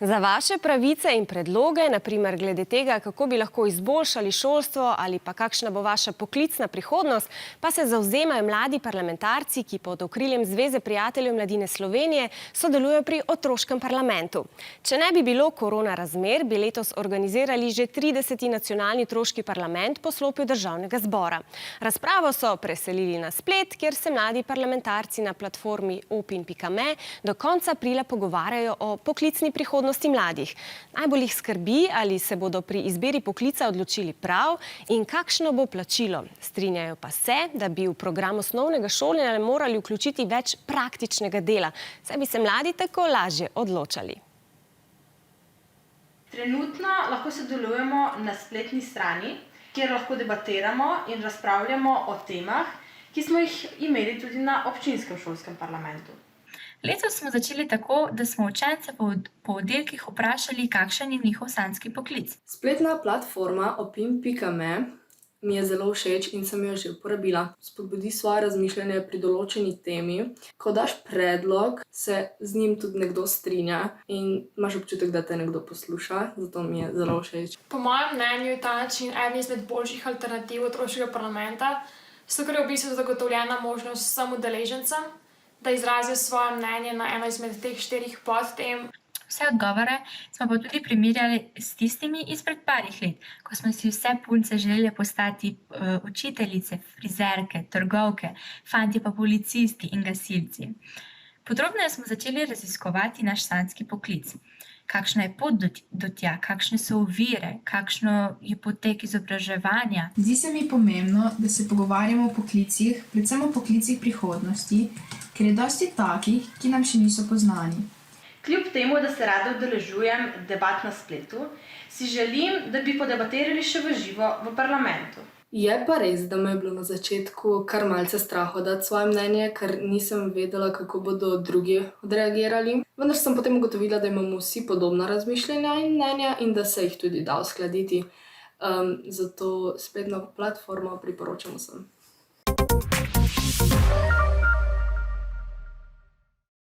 Za vaše pravice in predloge, naprimer glede tega, kako bi lahko izboljšali šolstvo ali pa kakšna bo vaša poklicna prihodnost, pa se zavzemajo mladi parlamentarci, ki pod okriljem Zveze prijateljev mladine Slovenije sodelujo pri otroškem parlamentu. Če ne bi bilo korona razmer, bi letos organizirali že 30. nacionalni otroški parlament po slopju Državnega zbora. Razpravo so preselili na splet, kjer se mladi parlamentarci na platformi opin.me do konca aprila pogovarjajo o poklicni prihodnosti mladih. Najbolj jih skrbi, ali se bodo pri izbiri poklica odločili prav in kakšno bo plačilo. Strinjajo pa se, da bi v program osnovnega šolanja morali vključiti več praktičnega dela, saj bi se mladi tako lažje odločali. Trenutno lahko sodelujemo na spletni strani, kjer lahko debatiramo in razpravljamo o temah, ki smo jih imeli tudi na občinskem šolskem parlamentu. Letos smo začeli tako, da smo učence po oddelkih vprašali, kakšen je njihov sanjski poklic. Spletna platforma opin.me mi je zelo všeč in sem jo že uporabila. Spodbudi svoje razmišljanje pri določeni temi. Ko daš predlog, se z njim tudi nekdo strinja in imaš občutek, da te nekdo posluša, zato mi je zelo všeč. Po mojem mnenju je ta način eden izmed boljših alternativ otroškega parlamenta, zato ker je v bistvu zagotovljena možnost vsem udeležencem, da izrazijo svoje mnenje na eno izmed teh 4 podtem. Vse odgovore smo pa tudi primerjali s tistimi izpred parih let, ko smo si vse punce želeli postati učiteljice, frizerke, trgovke, fantje pa policisti in gasilci. Podrobneje smo začeli raziskovati naš sanjski poklic. Kakšna je pot do tja, kakšne so ovire, kakšno je potek izobraževanja. Zdi se mi pomembno, da se pogovarjamo o poklicih, predvsem o poklicih prihodnosti, ker je dosti takih, ki nam še niso poznani. Kljub temu, da se rada udeležujem debat na spletu, si želim, da bi podebatirali še v živo v parlamentu. Je pa res, da me je bilo na začetku kar malce strah dati svoje mnenje, ker nisem vedela, kako bodo drugi odreagirali. Vendar sem potem ugotovila, da imamo vsi podobna razmišljanja in mnenja in da se jih tudi da uskladiti. Zato spletno platformo priporočam vsem.